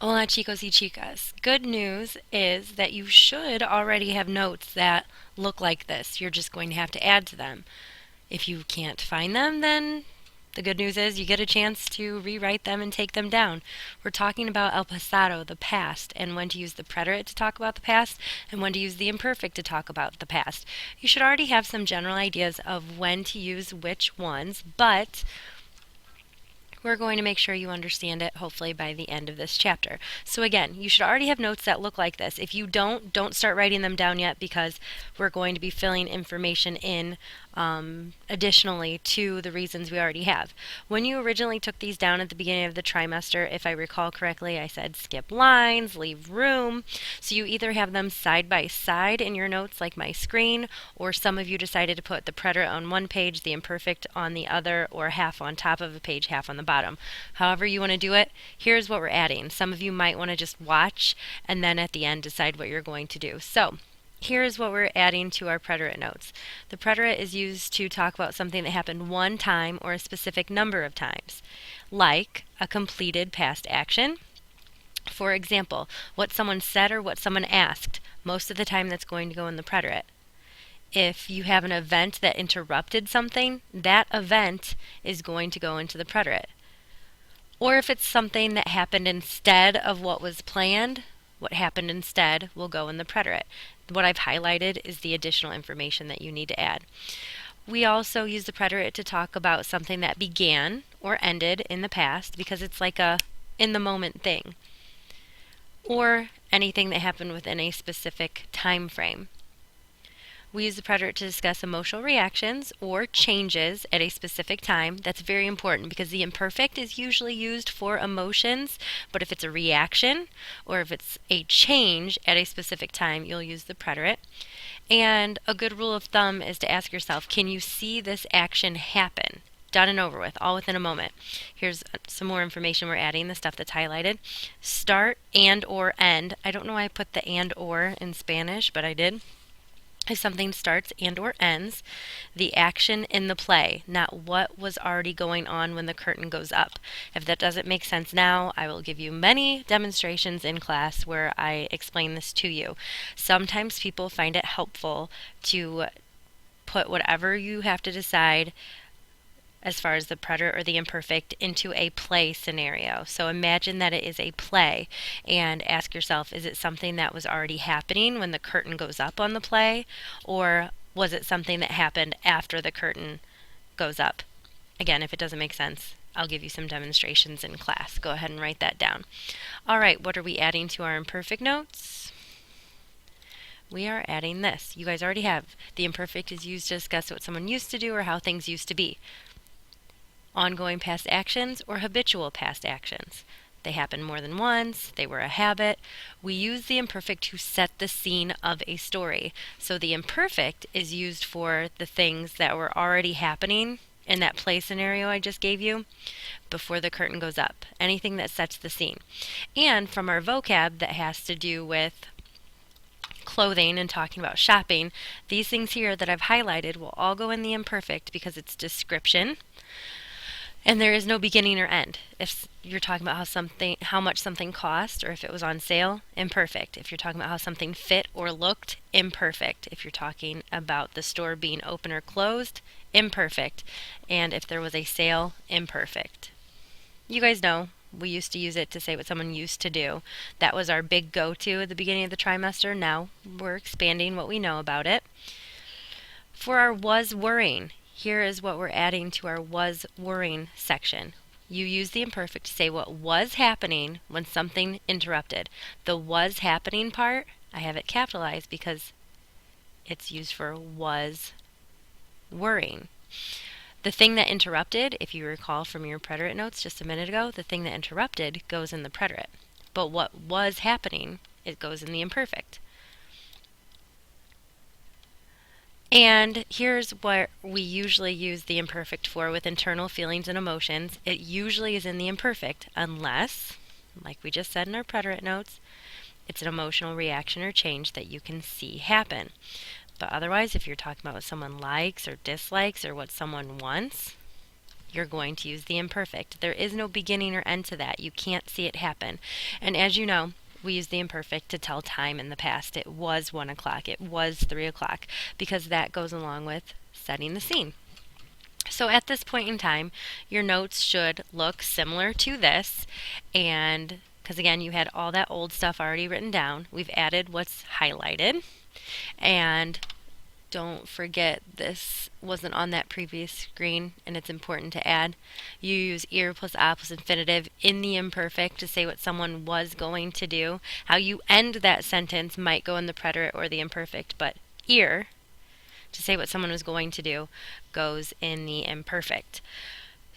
Hola chicos y chicas. Good news is that you should already have notes that look like this. You're just going to have to add to them. If you can't find them, then the good news is you get a chance to rewrite them and take them down. We're talking about el pasado, the past, and when to use the preterite to talk about the past and when to use the imperfect to talk about the past. You should already have some general ideas of when to use which ones, but we're going to make sure you understand it hopefully by the end of this chapter. So again, you should already have notes that look like this. If you don't start writing them down yet because we're going to be filling information in additionally to the reasons we already have. When you originally took these down at the beginning of the trimester, if I recall correctly, I said skip lines, leave room. So you either have them side by side in your notes like my screen, or some of you decided to put the preterite on one page, the imperfect on the other, or half on top of a page, half on the bottom. However you want to do it, here's what we're adding. Some of you might want to just watch and then at the end decide what you're going to do. So here's what we're adding to our preterite notes. The preterite is used to talk about something that happened one time or a specific number of times, like a completed past action. For example, what someone said or what someone asked. Most of the time that's going to go in the preterite. If you have an event that interrupted something, that event is going to go into the preterite. Or if it's something that happened instead of what was planned, what happened instead will go in the preterite. What I've highlighted is the additional information that you need to add. We also use the preterite to talk about something that began or ended in the past because it's like a in the moment thing, or anything that happened within a specific time frame. We use the preterite to discuss emotional reactions or changes at a specific time. That's very important because the imperfect is usually used for emotions, but if it's a reaction or if it's a change at a specific time, you'll use the preterite. And a good rule of thumb is to ask yourself, can you see this action happen? Done and over with, all within a moment. Here's some more information we're adding, the stuff that's highlighted. Start and or end. I don't know why I put the and or in Spanish, but I did. If something starts and or ends, the action in the play, not what was already going on when the curtain goes up. If that doesn't make sense now, I will give you many demonstrations in class where I explain this to you. Sometimes people find it helpful to put whatever you have to decide as far as the preterite or the imperfect into a play scenario. So imagine that it is a play and ask yourself, is it something that was already happening when the curtain goes up on the play, or was it something that happened after the curtain goes up? Again, if it doesn't make sense, I'll give you some demonstrations in class. Go ahead and write that down. All right, what are we adding to our imperfect notes? We are adding this. You guys already have. The imperfect is used to discuss what someone used to do or how things used to be. Ongoing past actions or habitual past actions. They happen more than once, they were a habit. We use the imperfect to set the scene of a story. So the imperfect is used for the things that were already happening in that play scenario I just gave you before the curtain goes up. Anything that sets the scene. And from our vocab that has to do with clothing and talking about shopping, these things here that I've highlighted will all go in the imperfect because it's description. And there is no beginning or end. If you're talking about how much something cost, or if it was on sale, imperfect. If you're talking about how something fit or looked, imperfect. If you're talking about the store being open or closed, imperfect. And if there was a sale, imperfect. You guys know we used to use it to say what someone used to do. That was our big go-to at the beginning of the trimester. Now we're expanding what we know about it. For our was worrying, here is what we're adding to our was worrying section. You use the imperfect to say what was happening when something interrupted. The was happening part, I have it capitalized because it's used for was worrying. The thing that interrupted, if you recall from your preterite notes just a minute ago, the thing that interrupted goes in the preterite. But what was happening, it goes in the imperfect. And here's what we usually use the imperfect for with internal feelings and emotions. It usually is in the imperfect unless, like we just said in our preterite notes, it's an emotional reaction or change that you can see happen. But otherwise, if you're talking about what someone likes or dislikes or what someone wants, you're going to use the imperfect. There is no beginning or end to that. You can't see it happen. And as you know, we use the imperfect to tell time in the past. It was 1 o'clock. It was 3 o'clock, because that goes along with setting the scene. So at this point in time, your notes should look similar to this, and because again, you had all that old stuff already written down, we've added what's highlighted. And don't forget, this wasn't on that previous screen, and it's important to add. You use ear plus a plus infinitive in the imperfect to say what someone was going to do. How you end that sentence might go in the preterite or the imperfect, but ear, to say what someone was going to do, goes in the imperfect.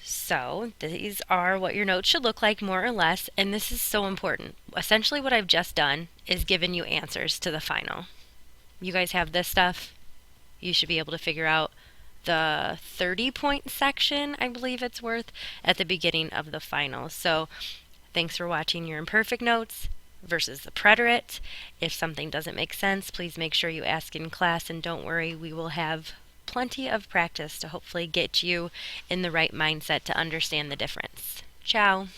So these are what your notes should look like, more or less, and this is so important. Essentially what I've just done is given you answers to the final. You guys have this stuff. You should be able to figure out the 30-point section, I believe it's worth, at the beginning of the final. So thanks for watching your imperfect notes versus the preterite. If something doesn't make sense, please make sure you ask in class, and don't worry, we will have plenty of practice to hopefully get you in the right mindset to understand the difference. Ciao.